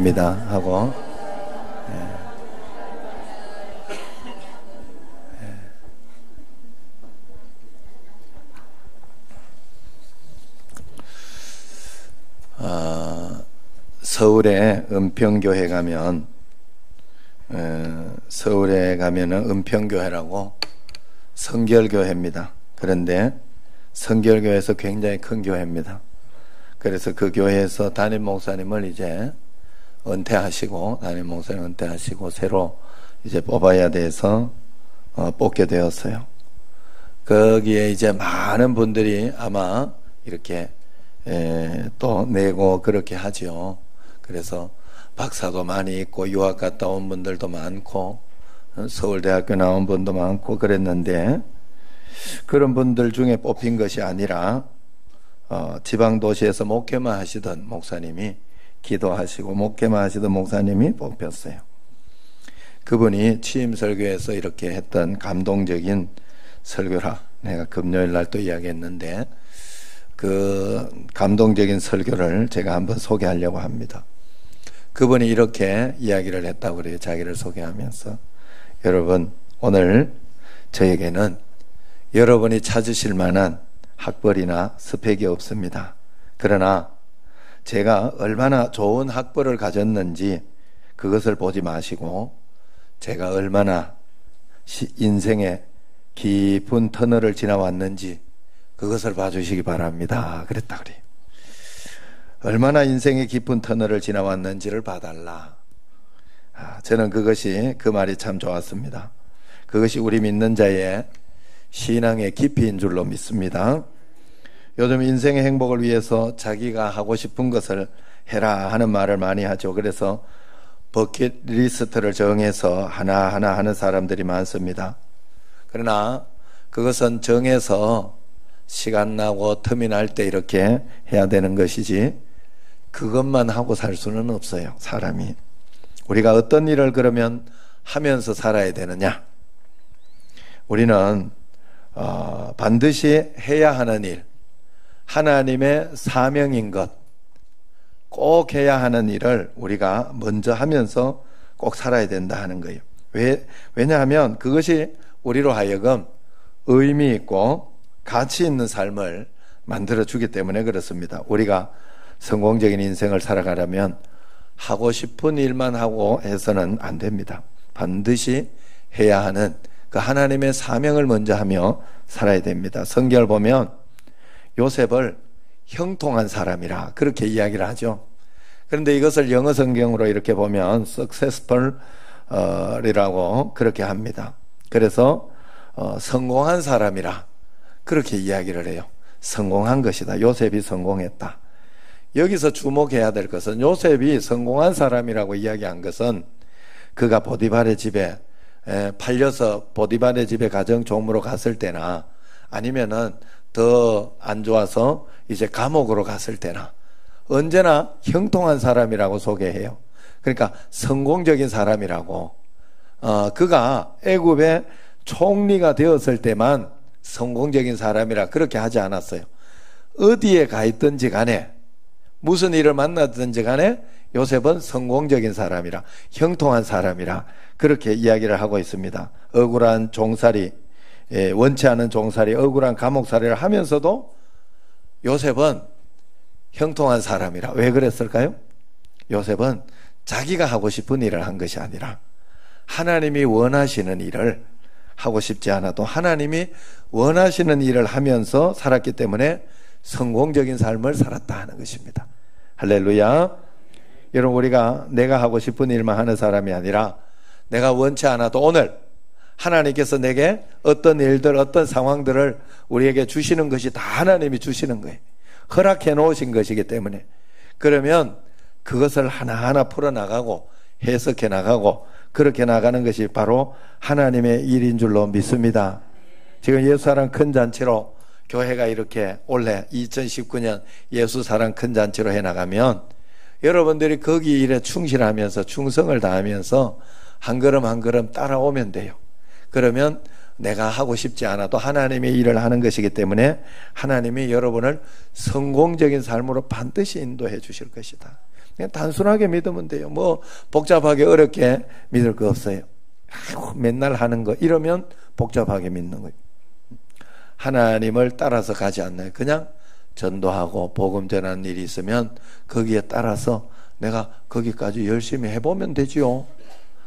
됩니다 하고 서울에 은평교회 가면 서울에 가면은 은평교회라고 성결교회입니다. 그런데 성결교회에서 굉장히 큰 교회입니다. 그래서 그 교회에서 담임 목사님을 이제 은퇴하시고 담임 목사님 은퇴하시고 새로 이제 뽑아야 돼서 뽑게 되었어요. 거기에 이제 많은 분들이 아마 이렇게 또 내고 그렇게 하죠. 그래서 박사도 많이 있고 유학 갔다 온 분들도 많고 서울대학교 나온 분도 많고 그랬는데 그런 분들 중에 뽑힌 것이 아니라 지방도시에서 목회만 하시던 목사님이 기도하시고 목회만 하시던 목사님이 뽑혔어요. 그분이 취임설교에서 이렇게 했던 감동적인 설교라 내가 금요일 날 또 이야기했는데 그 감동적인 설교를 제가 한번 소개하려고 합니다. 그분이 이렇게 이야기를 했다고 그래요. 자기를 소개하면서 여러분 오늘 저에게는 여러분이 찾으실 만한 학벌이나 스펙이 없습니다. 그러나 제가 얼마나 좋은 학벌을 가졌는지 그것을 보지 마시고 제가 얼마나 인생의 깊은 터널을 지나왔는지 그것을 봐주시기 바랍니다. 그랬다 그래요. 얼마나 인생의 깊은 터널을 지나왔는지를 봐달라. 저는 그것이 그 말이 참 좋았습니다. 그것이 우리 믿는 자의 신앙의 깊이인 줄로 믿습니다. 요즘 인생의 행복을 위해서 자기가 하고 싶은 것을 해라 하는 말을 많이 하죠. 그래서 버킷리스트를 정해서 하나하나 하는 사람들이 많습니다. 그러나 그것은 정해서 시간 나고 틈이 날 때 이렇게 해야 되는 것이지 그것만 하고 살 수는 없어요. 사람이 우리가 어떤 일을 그러면 하면서 살아야 되느냐? 우리는 반드시 해야 하는 일, 하나님의 사명인 것, 꼭 해야 하는 일을 우리가 먼저 하면서 꼭 살아야 된다 하는 거예요. 왜냐하면 그것이 우리로 하여금 의미 있고 가치 있는 삶을 만들어주기 때문에 그렇습니다. 우리가 성공적인 인생을 살아가려면 하고 싶은 일만 하고 해서는 안 됩니다. 반드시 해야 하는 그 하나님의 사명을 먼저 하며 살아야 됩니다. 성경을 보면 요셉을 형통한 사람이라 그렇게 이야기를 하죠. 그런데 이것을 영어 성경으로 이렇게 보면 successful이라고 그렇게 합니다. 그래서 성공한 사람이라 그렇게 이야기를 해요. 성공한 것이다. 요셉이 성공했다. 여기서 주목해야 될 것은 요셉이 성공한 사람이라고 이야기한 것은 그가 보디발의 집에 팔려서 보디발의 집에 가정종으로 갔을 때나 아니면은 더 안 좋아서 이제 감옥으로 갔을 때나 언제나 형통한 사람이라고 소개해요. 그러니까 성공적인 사람이라고 그가 애굽의 총리가 되었을 때만 성공적인 사람이라 그렇게 하지 않았어요. 어디에 가 있든지 간에 무슨 일을 만나든지 간에 요셉은 성공적인 사람이라 형통한 사람이라 그렇게 이야기를 하고 있습니다. 억울한 종살이 원치 않은 종살이 억울한 감옥살이를 하면서도 요셉은 형통한 사람이라. 왜 그랬을까요? 요셉은 자기가 하고 싶은 일을 한 것이 아니라 하나님이 원하시는 일을 하고 싶지 않아도 하나님이 원하시는 일을 하면서 살았기 때문에 성공적인 삶을 살았다 하는 것입니다. 할렐루야. 여러분 우리가 내가 하고 싶은 일만 하는 사람이 아니라 내가 원치 않아도 오늘 하나님께서 내게 어떤 일들 어떤 상황들을 우리에게 주시는 것이 다 하나님이 주시는 거예요. 허락해 놓으신 것이기 때문에 그러면 그것을 하나하나 풀어나가고 해석해 나가고 그렇게 나가는 것이 바로 하나님의 일인 줄로 믿습니다. 지금 예수사랑 큰 잔치로 교회가 이렇게 올해 2019년 예수사랑 큰 잔치로 해나가면 여러분들이 거기 일에 충실하면서 충성을 다하면서 한 걸음 한 걸음 따라오면 돼요. 그러면 내가 하고 싶지 않아도 하나님의 일을 하는 것이기 때문에 하나님이 여러분을 성공적인 삶으로 반드시 인도해 주실 것이다. 그냥 단순하게 믿으면 돼요. 뭐 복잡하게 어렵게 믿을 거 없어요. 아이고, 맨날 하는 거 이러면 복잡하게 믿는 거예요. 하나님을 따라서 가지 않나요? 그냥 전도하고 복음 전하는 일이 있으면 거기에 따라서 내가 거기까지 열심히 해보면 되지요.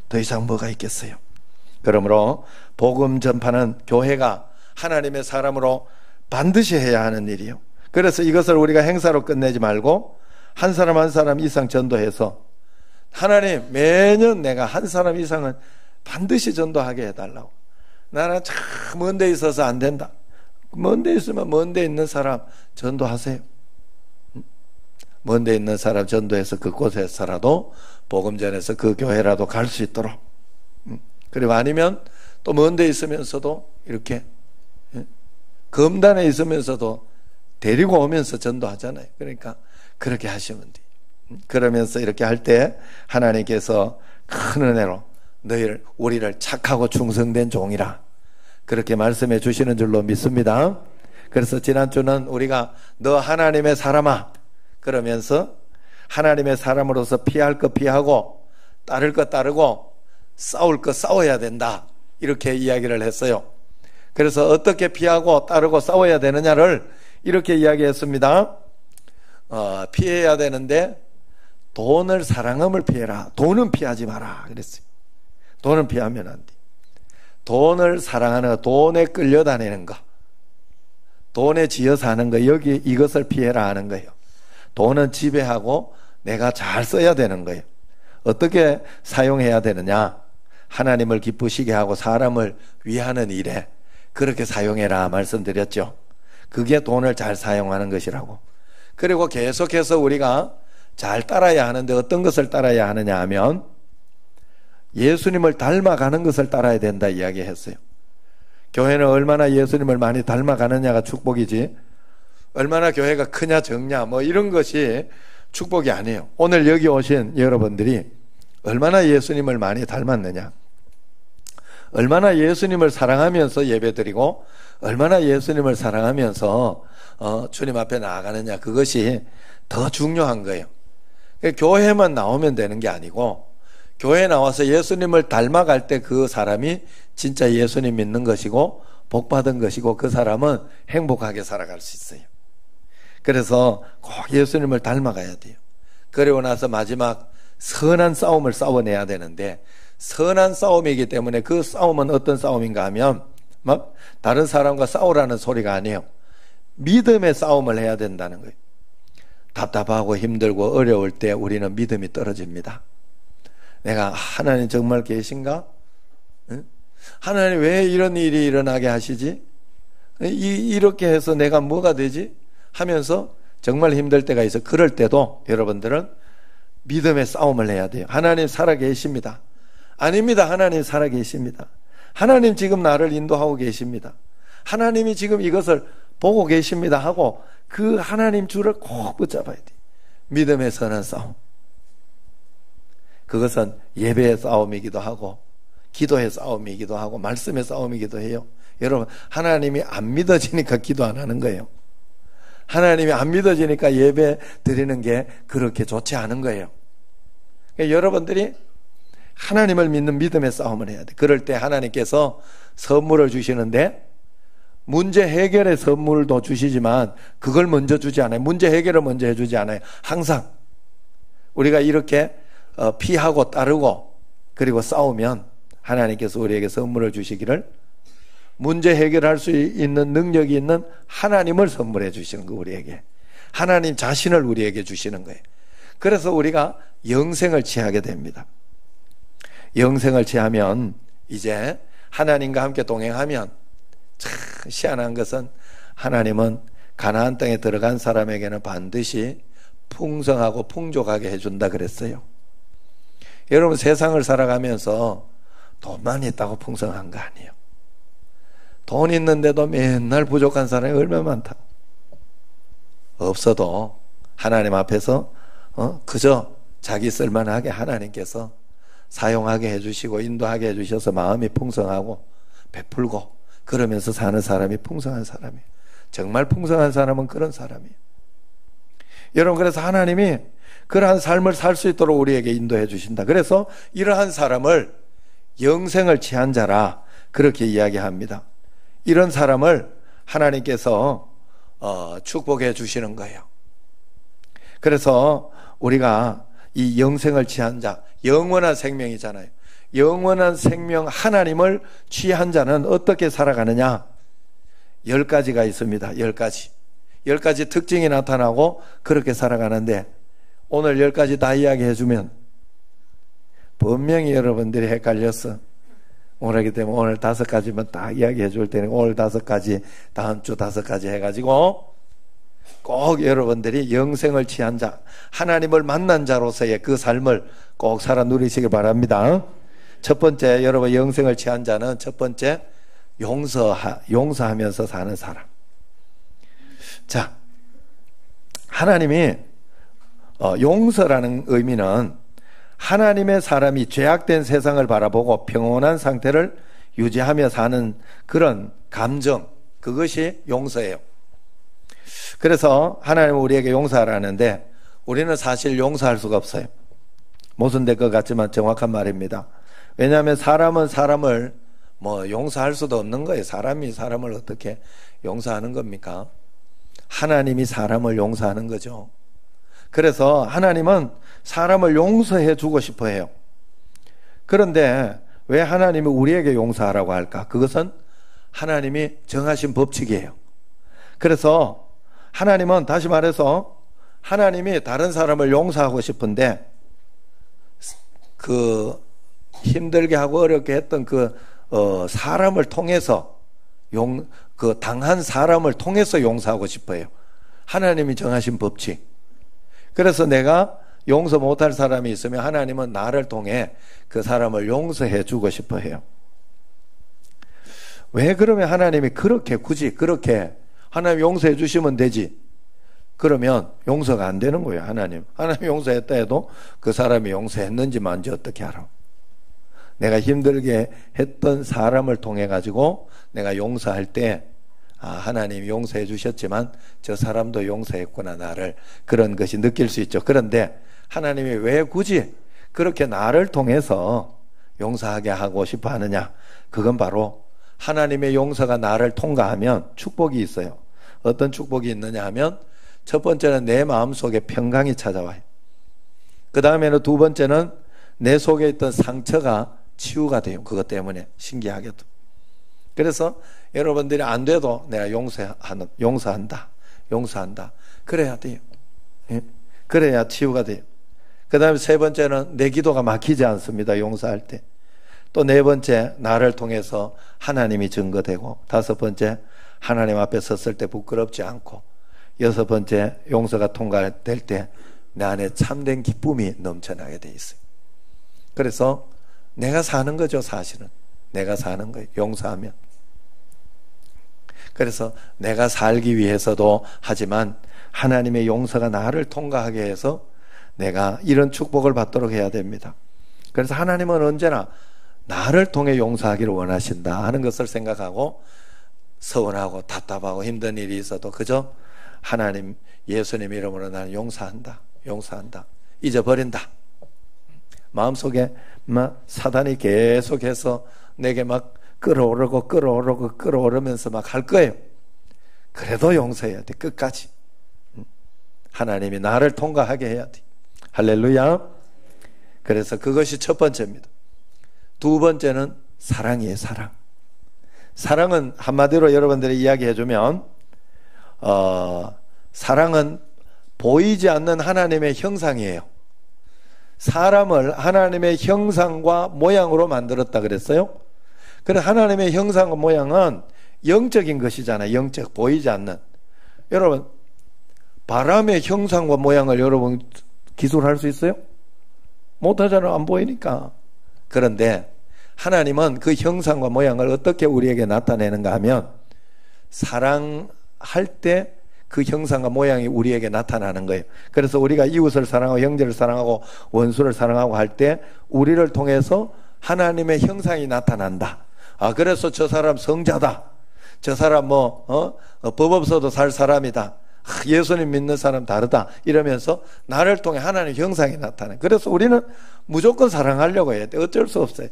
더 이상 뭐가 있겠어요. 그러므로 복음 전파는 교회가 하나님의 사람으로 반드시 해야 하는 일이요. 그래서 이것을 우리가 행사로 끝내지 말고 한 사람 한 사람 이상 전도해서 하나님 매년 내가 한 사람 이상은 반드시 전도하게 해달라고. 나는 참 먼 데 있어서 안 된다. 먼 데 있으면 먼 데 있는 사람 전도하세요. 먼 데 있는 사람 전도해서 그곳에서라도 복음 전해서 그 교회라도 갈 수 있도록. 그리고 아니면 또 먼 데 있으면서도 이렇게 검단에 있으면서도 데리고 오면서 전도하잖아요. 그러니까 그렇게 하시면 돼요. 그러면서 이렇게 할 때 하나님께서 큰 은혜로 너희를 우리를 착하고 충성된 종이라 그렇게 말씀해 주시는 줄로 믿습니다. 그래서 지난주는 우리가 너 하나님의 사람아 그러면서 하나님의 사람으로서 피할 것 피하고 따를 것 따르고 싸울 것 싸워야 된다 이렇게 이야기를 했어요. 그래서 어떻게 피하고 따르고 싸워야 되느냐를 이렇게 이야기했습니다. 피해야 되는데 돈을 사랑함을 피해라. 돈은 피하지 마라 그랬어요. 돈은 피하면 안 돼. 돈을 사랑하는 거, 돈에 끌려다니는 거, 돈에 지어 사는 거, 여기 이것을 피해라 하는 거예요. 돈은 지배하고 내가 잘 써야 되는 거예요. 어떻게 사용해야 되느냐? 하나님을 기쁘시게 하고 사람을 위하는 일에 그렇게 사용해라 말씀드렸죠. 그게 돈을 잘 사용하는 것이라고. 그리고 계속해서 우리가 잘 따라야 하는데 어떤 것을 따라야 하느냐 하면 예수님을 닮아가는 것을 따라야 된다 이야기했어요. 교회는 얼마나 예수님을 많이 닮아가느냐가 축복이지 얼마나 교회가 크냐 적냐 뭐 이런 것이 축복이 아니에요. 오늘 여기 오신 여러분들이 얼마나 예수님을 많이 닮았느냐, 얼마나 예수님을 사랑하면서 예배드리고 얼마나 예수님을 사랑하면서 주님 앞에 나아가느냐, 그것이 더 중요한 거예요. 교회만 나오면 되는 게 아니고 교회 나와서 예수님을 닮아갈 때 그 사람이 진짜 예수님 믿는 것이고 복받은 것이고 그 사람은 행복하게 살아갈 수 있어요. 그래서 꼭 예수님을 닮아가야 돼요. 그리고 나서 마지막 선한 싸움을 싸워내야 되는데 선한 싸움이기 때문에 그 싸움은 어떤 싸움인가 하면 막 다른 사람과 싸우라는 소리가 아니에요. 믿음의 싸움을 해야 된다는 거예요. 답답하고 힘들고 어려울 때 우리는 믿음이 떨어집니다. 내가 하나님 정말 계신가? 응? 하나님 왜 이런 일이 일어나게 하시지? 이렇게 해서 내가 뭐가 되지? 하면서 정말 힘들 때가 있어. 그럴 때도 여러분들은 믿음의 싸움을 해야 돼요. 하나님 살아계십니다. 아닙니다. 하나님 살아계십니다. 하나님 지금 나를 인도하고 계십니다. 하나님이 지금 이것을 보고 계십니다 하고 그 하나님 줄을 꼭 붙잡아야 돼요. 믿음의 선한 싸움. 그것은 예배의 싸움이기도 하고 기도의 싸움이기도 하고 말씀의 싸움이기도 해요. 여러분, 하나님이 안 믿어지니까 기도 안 하는 거예요. 하나님이 안 믿어지니까 예배 드리는 게 그렇게 좋지 않은 거예요. 그러니까 여러분들이 하나님을 믿는 믿음의 싸움을 해야 돼. 그럴 때 하나님께서 선물을 주시는데 문제 해결의 선물도 주시지만 그걸 먼저 주지 않아요. 문제 해결을 먼저 해주지 않아요. 항상 우리가 이렇게 피하고 따르고 그리고 싸우면 하나님께서 우리에게 선물을 주시기를 문제 해결할 수 있는 능력이 있는 하나님을 선물해 주시는 거, 우리에게 하나님 자신을 우리에게 주시는 거예요. 그래서 우리가 영생을 취하게 됩니다. 영생을 취하면 이제 하나님과 함께 동행하면 참 희한한 것은 하나님은 가나안 땅에 들어간 사람에게는 반드시 풍성하고 풍족하게 해준다 그랬어요. 여러분, 세상을 살아가면서 돈만 있다고 풍성한 거 아니에요. 돈 있는데도 맨날 부족한 사람이 얼마나 많다고. 없어도 하나님 앞에서 그저 자기 쓸만하게 하나님께서 사용하게 해주시고 인도하게 해주셔서 마음이 풍성하고 베풀고 그러면서 사는 사람이 풍성한 사람이에요. 정말 풍성한 사람은 그런 사람이에요. 여러분, 그래서 하나님이 그러한 삶을 살 수 있도록 우리에게 인도해 주신다. 그래서 이러한 사람을 영생을 취한 자라 그렇게 이야기합니다. 이런 사람을 하나님께서 축복해 주시는 거예요. 그래서 우리가 이 영생을 취한 자, 영원한 생명이잖아요. 영원한 생명 하나님을 취한 자는 어떻게 살아가느냐? 10가지가 있습니다. 10가지. 10가지 특징이 나타나고 그렇게 살아가는데 오늘 10가지 다 이야기해 주면 분명히 여러분들이 헷갈렸어. 오늘이기 때문에 오늘 5가지만 딱 이야기해 줄 테니까 오늘 5가지, 다음 주 5가지 해가지고 꼭 여러분들이 영생을 취한 자, 하나님을 만난 자로서의 그 삶을 꼭 살아 누리시길 바랍니다. 첫 번째, 여러분 영생을 취한 자는 첫 번째 용서하면서 사는 사람. 자, 하나님이 용서라는 의미는 하나님의 사람이 죄악된 세상을 바라보고 평온한 상태를 유지하며 사는 그런 감정, 그것이 용서예요. 그래서 하나님은 우리에게 용서하라는데 우리는 사실 용서할 수가 없어요. 모순될 것 같지만 정확한 말입니다. 왜냐하면 사람은 사람을 용서할 수도 없는 거예요. 사람이 사람을 어떻게 용서하는 겁니까? 하나님이 사람을 용서하는 거죠. 그래서 하나님은 사람을 용서해 주고 싶어 해요. 그런데 왜 하나님이 우리에게 용서하라고 할까? 그것은 하나님이 정하신 법칙이에요. 그래서 하나님은 다시 말해서 하나님이 다른 사람을 용서하고 싶은데 그 힘들게 하고 어렵게 했던 사람을 통해서 당한 사람을 통해서 용서하고 싶어요. 하나님이 정하신 법칙. 그래서 내가 용서 못할 사람이 있으면 하나님은 나를 통해 그 사람을 용서해 주고 싶어 해요. 왜 그러면 하나님이 굳이 그렇게 하나님 용서해 주시면 되지. 그러면 용서가 안 되는 거예요. 하나님 용서했다 해도 그 사람이 용서했는지만 어떻게 알아? 내가 힘들게 했던 사람을 통해 가지고 내가 용서할 때 하나님이 용서해 주셨지만 저 사람도 용서했구나 나를, 그런 것이 느낄 수 있죠. 그런데 하나님이 왜 굳이 그렇게 나를 통해서 용서하게 하고 싶어 하느냐? 그건 바로 하나님의 용서가 나를 통과하면 축복이 있어요. 어떤 축복이 있느냐 하면 첫 번째는 내 마음속에 평강이 찾아와요. 그 다음에는 두 번째는 내 속에 있던 상처가 치유가 돼요. 그것 때문에 신기하게도. 그래서 여러분들이 안 돼도 내가 용서한다. 그래야 돼요. 예? 그래야 치유가 돼요. 그 다음에 세 번째는 내 기도가 막히지 않습니다. 용서할 때. 또 네 번째, 나를 통해서 하나님이 증거되고, 다섯 번째, 하나님 앞에 섰을 때 부끄럽지 않고, 여섯 번째, 용서가 통과될 때 내 안에 참된 기쁨이 넘쳐나게 돼 있어요. 그래서 내가 사는 거죠. 사실은 내가 사는 거예요. 용서하면. 그래서 내가 살기 위해서도 하지만 하나님의 용서가 나를 통과하게 해서 내가 이런 축복을 받도록 해야 됩니다. 그래서 하나님은 언제나 나를 통해 용서하기를 원하신다 하는 것을 생각하고 서운하고 답답하고 힘든 일이 있어도 그저 하나님 예수님 이름으로 나는 용서한다. 잊어버린다. 마음속에 막 사단이 계속해서 내게 막 끌어오르면서 막 할 거예요. 그래도 용서해야 돼. 끝까지. 하나님이 나를 통과하게 해야 돼. 할렐루야. 그래서 그것이 첫 번째입니다. 두 번째는 사랑이에요. 사랑은 한마디로 여러분들이 이야기해주면 사랑은 보이지 않는 하나님의 형상이에요. 사람을 하나님의 형상과 모양으로 만들었다 그랬어요. 그래서 하나님의 형상과 모양은 영적인 것이잖아요. 영적, 보이지 않는. 여러분, 바람의 형상과 모양을 여러분 기술할 수 있어요? 못하잖아요. 안 보이니까. 그런데 하나님은 그 형상과 모양을 어떻게 우리에게 나타내는가 하면 사랑할 때 그 형상과 모양이 우리에게 나타나는 거예요. 그래서 우리가 이웃을 사랑하고 형제를 사랑하고 원수를 사랑하고 할 때 우리를 통해서 하나님의 형상이 나타난다. 그래서 저 사람 성자다. 저 사람 법 없어도 살 사람이다. 예수님 믿는 사람 다르다 이러면서 나를 통해 하나님의 형상이 나타나요. 그래서 우리는 무조건 사랑하려고 해야 돼. 어쩔 수 없어요.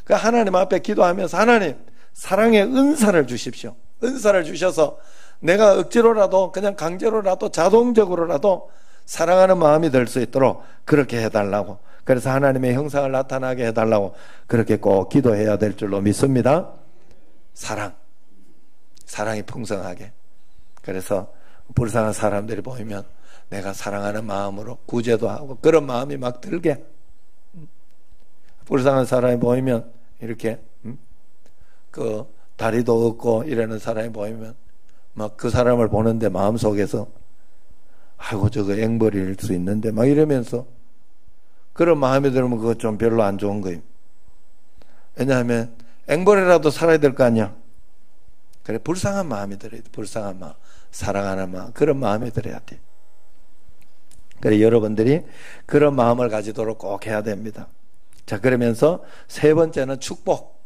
그 하나님 앞에 기도하면서 하나님 사랑의 은사를 주십시오. 은사를 주셔서 내가 억지로라도 그냥 강제로라도 자동적으로라도 사랑하는 마음이 될 수 있도록 그렇게 해달라고. 그래서 하나님의 형상을 나타나게 해달라고 그렇게 꼭 기도해야 될 줄로 믿습니다. 사랑이 풍성하게. 그래서 불쌍한 사람들이 보이면 내가 사랑하는 마음으로 구제도 하고 그런 마음이 막 들게. 불쌍한 사람이 보이면 이렇게 그 다리도 없고 이러는 사람이 보이면 막 그 사람을 보는데 마음속에서 아이고 저거 앵벌일 수 있는데 막 이러면서 그런 마음이 들면 그거 좀 별로 안 좋은 거예요. 왜냐하면 앵벌이라도 살아야 될 거 아니야. 그래 불쌍한 마음이 들어야 돼. 불쌍한 마음, 사랑하는 마음, 그런 마음이 들어야 돼. 그래 여러분들이 그런 마음을 가지도록 꼭 해야 됩니다. 자, 그러면서 세 번째는 축복.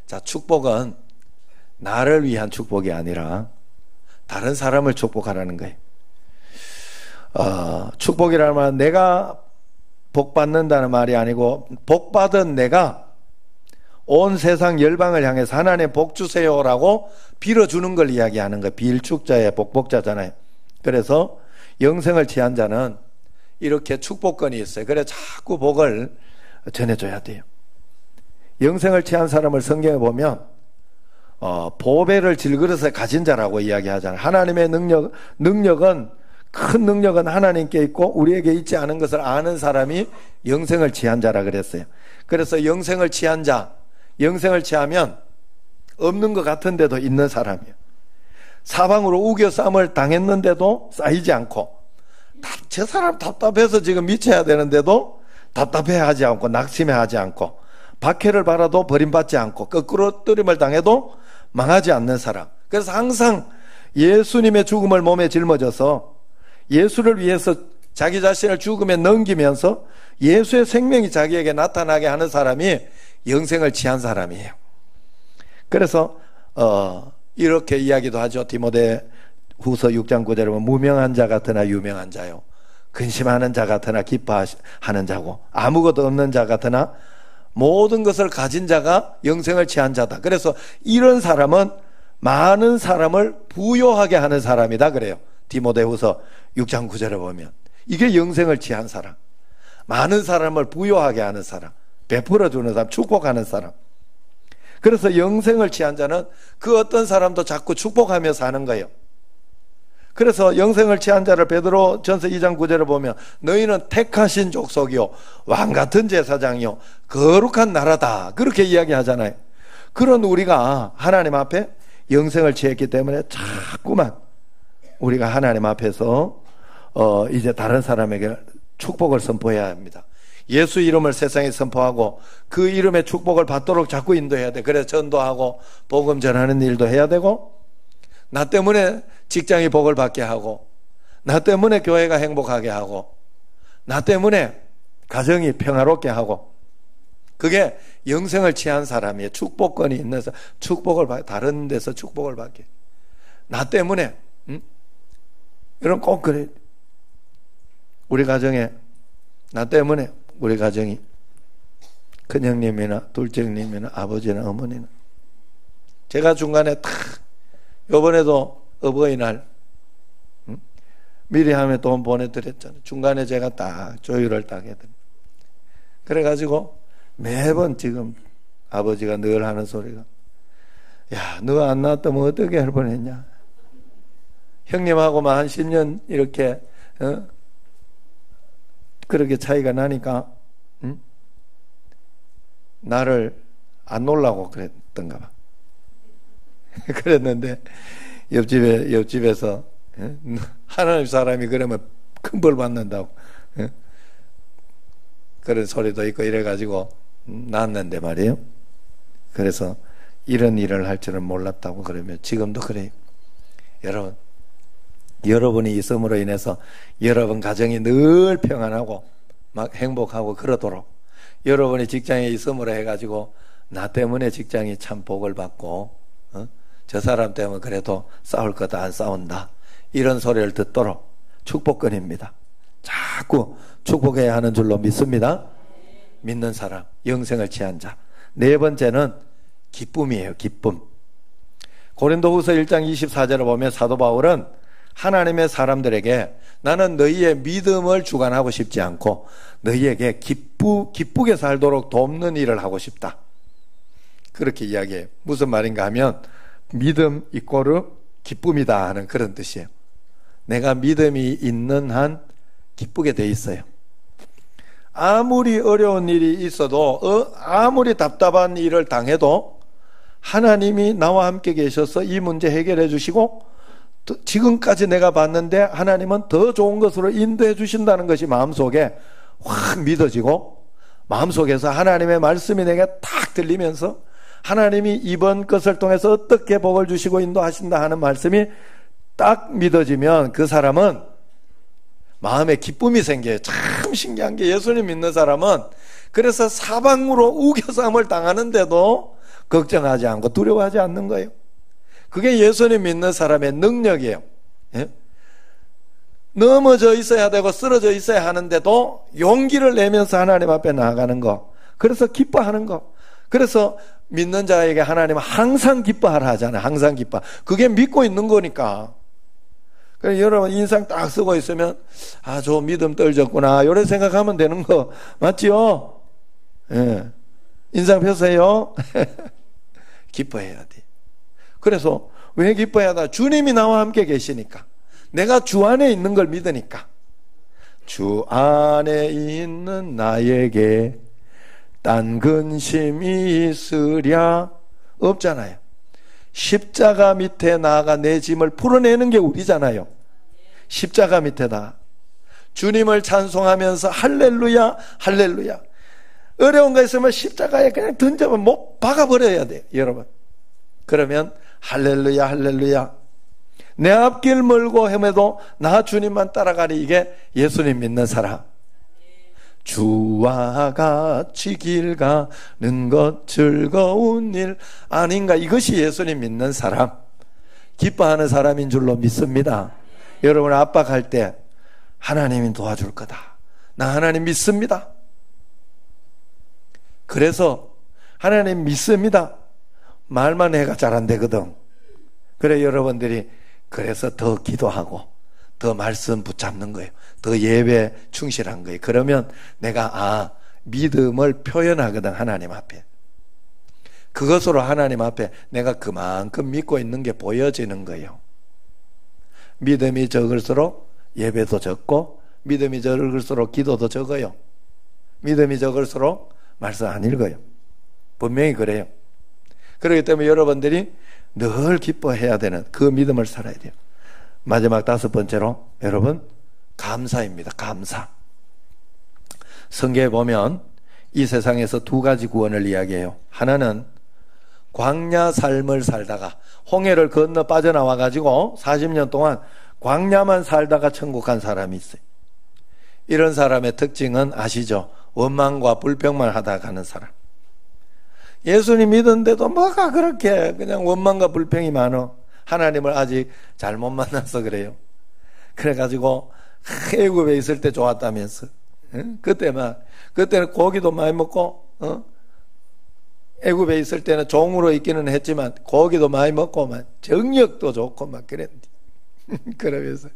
자, 축복은 나를 위한 축복이 아니라 다른 사람을 축복하라는 거예요. 축복이라는 말은 내가 복 받는다는 말이 아니고 복 받은 내가 온 세상 열방을 향해서 하나님 복 주세요라고 빌어주는 걸 이야기하는 거예요. 빌축자의 복복자잖아요. 그래서 영생을 취한 자는 이렇게 축복권이 있어요. 그래 자꾸 복을 전해줘야 돼요. 영생을 취한 사람을 성경에 보면 보배를 질그릇에 가진 자라고 이야기하잖아요. 하나님의 능력은 큰 능력은 하나님께 있고 우리에게 있지 않은 것을 아는 사람이 영생을 취한 자라 그랬어요. 그래서 영생을 취한 자, 영생을 취하면 없는 것 같은데도 있는 사람이에요. 사방으로 우겨쌈을 당했는데도 쌓이지 않고 저 사람 답답해서 지금 미쳐야 되는데도 답답해하지 않고 낙심해하지 않고 박해를 받아도 버림받지 않고 거꾸로 뜨림을 당해도 망하지 않는 사람. 그래서 항상 예수님의 죽음을 몸에 짊어져서 예수를 위해서 자기 자신을 죽음에 넘기면서 예수의 생명이 자기에게 나타나게 하는 사람이 영생을 취한 사람이에요. 그래서 이렇게 이야기도 하죠. 디모데 후서 6장 9절에 보면 무명한 자 같으나 유명한 자요, 근심하는 자 같으나 기뻐하는 자고 아무것도 없는 자 같으나 모든 것을 가진 자가 영생을 취한 자다. 그래서 이런 사람은 많은 사람을 부요하게 하는 사람이다 그래요. 디모데후서 6장 9절에 보면 이게 영생을 취한 사람, 많은 사람을 부요하게 하는 사람, 베풀어주는 사람, 축복하는 사람. 그래서 영생을 취한 자는 그 어떤 사람도 자꾸 축복하며 사는 거예요. 그래서 영생을 취한 자를 베드로 전서 2장 9절에 보면 너희는 택하신 족속이요 왕같은 제사장이요 거룩한 나라다 그렇게 이야기하잖아요. 그런 우리가 하나님 앞에 영생을 취했기 때문에 자꾸만 우리가 하나님 앞에서 이제 다른 사람에게 축복을 선포해야 합니다. 예수 이름을 세상에 선포하고 그 이름의 축복을 받도록 자꾸 인도해야 돼. 그래서 전도하고 복음 전하는 일도 해야 되고, 나 때문에 직장이 복을 받게 하고, 나 때문에 교회가 행복하게 하고, 나 때문에 가정이 평화롭게 하고, 그게 영생을 취한 사람이에요. 축복권이 있는 사람, 다른 데서 축복을 받게. 나 때문에, 이런 꼭 그래. 우리 가정에, 나 때문에 우리 가정이, 큰형님이나 둘째님이나 아버지나 어머니나, 제가 중간에 요번에도 어버이날 미리 하면 돈 보내드렸잖아요. 중간에 제가 딱 조율을 딱 해드립니다. 그래가지고 매번 지금 아버지가 늘 하는 소리가, 야, 너 안 나왔다면 어떻게 할 뻔했냐. 형님하고만 한 10년 이렇게 그렇게 차이가 나니까 나를 안 놀라고 그랬던가 봐. 그랬는데 옆집에서 하나님 사람이 그러면 큰 벌 받는다고 그런 소리도 있고 이래가지고 낳았는데 말이에요. 그래서 이런 일을 할 줄은 몰랐다고 그러면 지금도 그래요. 여러분이 있음으로 인해서 여러분 가정이 늘 평안하고 막 행복하고 그러도록, 여러분이 직장에 있음으로 해가지고 나 때문에 직장이 참 복을 받고 저 사람 때문에 그래도 싸울 거다 안 싸운다 이런 소리를 듣도록 축복권입니다. 자꾸 축복해야 하는 줄로 믿습니다. 믿는 사람, 영생을 취한 자. 네 번째는 기쁨이에요. 기쁨. 고린도후서 1장 24절을 보면 사도 바울은 하나님의 사람들에게 나는 너희의 믿음을 주관하고 싶지 않고 너희에게 기쁘게 살도록 돕는 일을 하고 싶다. 그렇게 이야기해요. 무슨 말인가 하면 믿음 이꼬르 기쁨이다 하는 그런 뜻이에요. 내가 믿음이 있는 한 기쁘게 돼 있어요. 아무리 어려운 일이 있어도 아무리 답답한 일을 당해도 하나님이 나와 함께 계셔서 이 문제 해결해 주시고 지금까지 내가 봤는데 하나님은 더 좋은 것으로 인도해 주신다는 것이 마음속에 확 믿어지고 마음속에서 하나님의 말씀이 내게 탁 들리면서 하나님이 이번 것을 통해서 어떻게 복을 주시고 인도하신다 하는 말씀이 딱 믿어지면 그 사람은 마음에 기쁨이 생겨요. 참 신기한 게 예수님 믿는 사람은 그래서 사방으로 우겨쌈을 당하는데도 걱정하지 않고 두려워하지 않는 거예요. 그게 예수님 믿는 사람의 능력이에요. 예? 넘어져 있어야 되고 쓰러져 있어야 하는데도 용기를 내면서 하나님 앞에 나아가는 거. 그래서 기뻐하는 거. 그래서 믿는 자에게 하나님은 항상 기뻐하라 하잖아요. 항상 기뻐. 그게 믿고 있는 거니까. 그래서 여러분 인상 딱 쓰고 있으면 저 믿음 떨어졌구나 이런 생각하면 되는 거 맞지요? 예. 인상 펴세요. 기뻐해야 돼. 그래서 왜 기뻐해야 하나? 주님이 나와 함께 계시니까. 내가 주 안에 있는 걸 믿으니까. 주 안에 있는 나에게 딴 근심이 있으랴 없잖아요. 십자가 밑에 나아가 내 짐을 풀어내는 게 우리잖아요. 십자가 밑에다 주님을 찬송하면서 할렐루야 할렐루야. 어려운 거 있으면 십자가에 그냥 던져면 못 박아버려야 돼요. 여러분 그러면 할렐루야 할렐루야. 내 앞길 멀고 헤매도 나 주님만 따라가리. 이게 예수님 믿는 사람. 주와 같이 길 가는 것 즐거운 일 아닌가. 이것이 예수님 믿는 사람, 기뻐하는 사람인 줄로 믿습니다. 여러분 압박할 때 하나님이 도와줄 거다. 나 하나님 믿습니다. 그래서 하나님 믿습니다. 말만 해가 잘 안 되거든. 그래 여러분들이 그래서 더 기도하고 더 말씀 붙잡는 거예요. 더 예배 충실한 거예요. 그러면 내가 믿음을 표현하거든. 하나님 앞에. 그것으로 하나님 앞에 내가 그만큼 믿고 있는 게 보여지는 거예요. 믿음이 적을수록 예배도 적고 믿음이 적을수록 기도도 적어요. 믿음이 적을수록 말씀 안 읽어요. 분명히 그래요. 그렇기 때문에 여러분들이 늘 기뻐해야 되는 그 믿음을 살아야 돼요. 마지막 5번째로 여러분 감사입니다. 감사. 성경에 보면 이 세상에서 2가지 구원을 이야기해요. 하나는 광야 삶을 살다가 홍해를 건너 빠져나와 가지고 40년 동안 광야만 살다가 천국 간 사람이 있어요. 이런 사람의 특징은 아시죠? 원망과 불평만 하다가 가는 사람. 예수님 믿었는데도 뭐가 그렇게 그냥 원망과 불평이 많어. 하나님을 아직 잘못 만나서 그래요. 그래가지고 애굽에 있을 때 좋았다면서. 그때는 고기도 많이 먹고 애굽에 있을 때는 종으로 있기는 했지만 고기도 많이 먹고 막 정력도 좋고 막 그랬는데 그러면서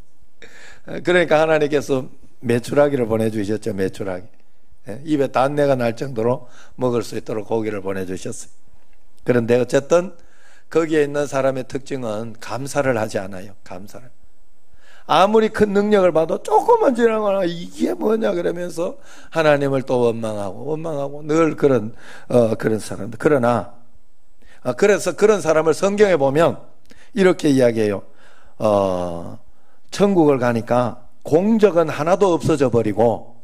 그러니까 하나님께서 메추라기를 보내주셨죠. 메추라기. 입에 단내가 날 정도로 먹을 수 있도록 고기를 보내주셨어요. 그런데 어쨌든 거기에 있는 사람의 특징은 감사를 하지 않아요. 감사를. 아무리 큰 능력을 봐도 조금만 지나거나 이게 뭐냐 그러면서 하나님을 또 원망하고 늘 그런 사람들. 그러나 그래서 그런 사람을 성경에 보면 이렇게 이야기해요. 천국을 가니까 공적은 하나도 없어져 버리고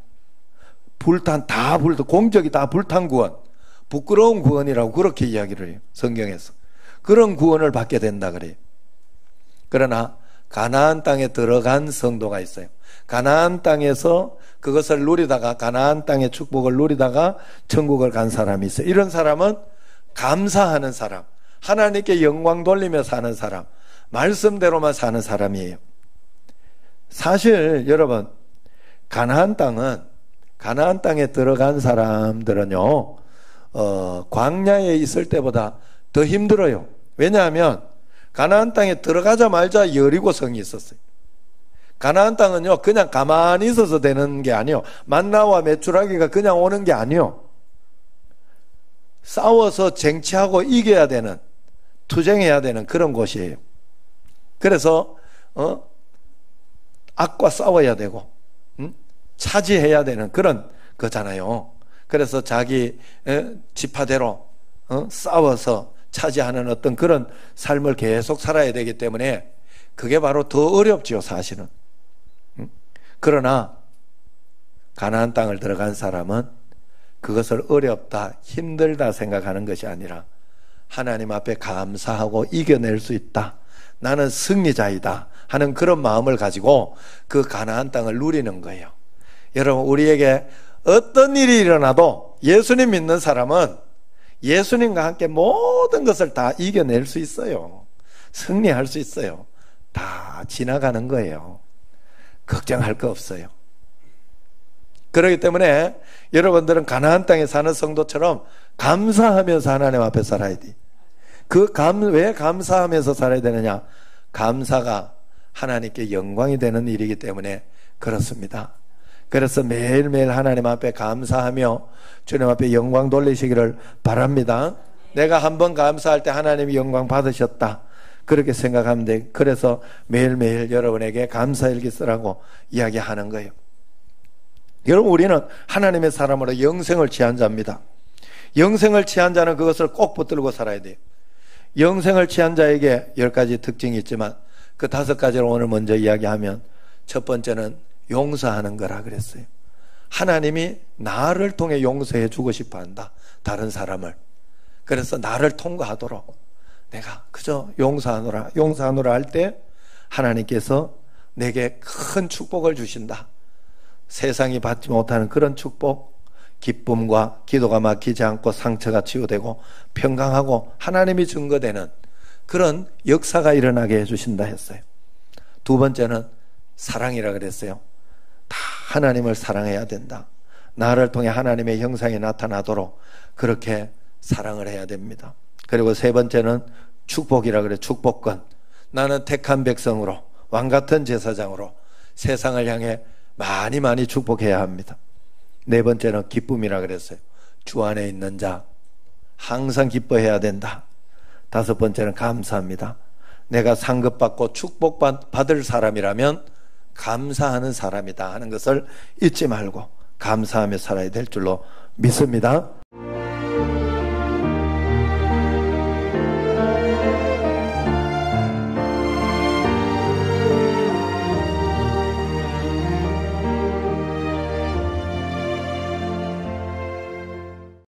공적이 다 불탄 구원, 부끄러운 구원이라고 그렇게 이야기를 해요. 성경에서. 그런 구원을 받게 된다 그래요. 그러나 가나안 땅에 들어간 성도가 있어요. 가나안 땅에서 그것을 누리다가 가나안 땅의 축복을 누리다가 천국을 간 사람이 있어요. 이런 사람은 감사하는 사람, 하나님께 영광 돌리며 사는 사람, 말씀대로만 사는 사람이에요. 사실 여러분, 가나안 땅에 들어간 사람들은요, 광야에 있을 때보다 더 힘들어요. 왜냐하면 가나안 땅에 들어가자마자 여리고성이 있었어요. 가나안 땅은요, 그냥 가만히 있어서 되는 게 아니에요. 만나와 메추라기가 그냥 오는 게 아니에요. 싸워서 쟁취하고 이겨야 되는, 투쟁해야 되는 그런 곳이에요. 그래서 악과 싸워야 되고 차지해야 되는 그런 거잖아요. 그래서 자기 지파대로 싸워서 차지하는 어떤 그런 삶을 계속 살아야 되기 때문에 그게 바로 더 어렵지요, 사실은. 그러나 가나안 땅을 들어간 사람은 그것을 어렵다, 힘들다 생각하는 것이 아니라 하나님 앞에 감사하고 이겨낼 수 있다, 나는 승리자이다 하는 그런 마음을 가지고 그 가나안 땅을 누리는 거예요. 여러분, 우리에게 어떤 일이 일어나도 예수님 믿는 사람은 예수님과 함께 모든 것을 다 이겨낼 수 있어요. 승리할 수 있어요. 다 지나가는 거예요. 걱정할 거 없어요. 그렇기 때문에 여러분들은 가나안 땅에 사는 성도처럼 감사하면서 하나님 앞에 살아야 돼. 왜 감사하면서 살아야 되느냐? 감사가 하나님께 영광이 되는 일이기 때문에 그렇습니다. 그래서 매일매일 하나님 앞에 감사하며 주님 앞에 영광 돌리시기를 바랍니다. 내가 한번 감사할 때 하나님이 영광 받으셨다, 그렇게 생각하면 돼. 그래서 매일매일 여러분에게 감사일기 쓰라고 이야기하는 거예요. 여러분, 우리는 하나님의 사람으로 영생을 취한 자입니다. 영생을 취한 자는 그것을 꼭 붙들고 살아야 돼요. 영생을 취한 자에게 10가지 특징이 있지만 그 5가지를 오늘 먼저 이야기하면, 첫 번째는 용서하는 거라 그랬어요. 하나님이 나를 통해 용서해 주고 싶어 한다, 다른 사람을. 그래서 나를 통과하도록 내가 그저 용서하노라 할 때 하나님께서 내게 큰 축복을 주신다. 세상이 받지 못하는 그런 축복, 기쁨과 기도가 막히지 않고 상처가 치유되고 평강하고 하나님이 증거되는 그런 역사가 일어나게 해주신다 했어요. 두 번째는 사랑이라 그랬어요. 다 하나님을 사랑해야 된다. 나를 통해 하나님의 형상이 나타나도록 그렇게 사랑을 해야 됩니다. 그리고 세 번째는 축복이라 그래. 축복권. 나는 택한 백성으로, 왕같은 제사장으로 세상을 향해 많이 축복해야 합니다. 네 번째는 기쁨이라 그랬어요. 주 안에 있는 자 항상 기뻐해야 된다. 다섯 번째는 감사합니다. 내가 상급받고 축복받을 사람이라면 감사하는 사람이다 하는 것을 잊지 말고 감사하며 살아야 될 줄로 믿습니다.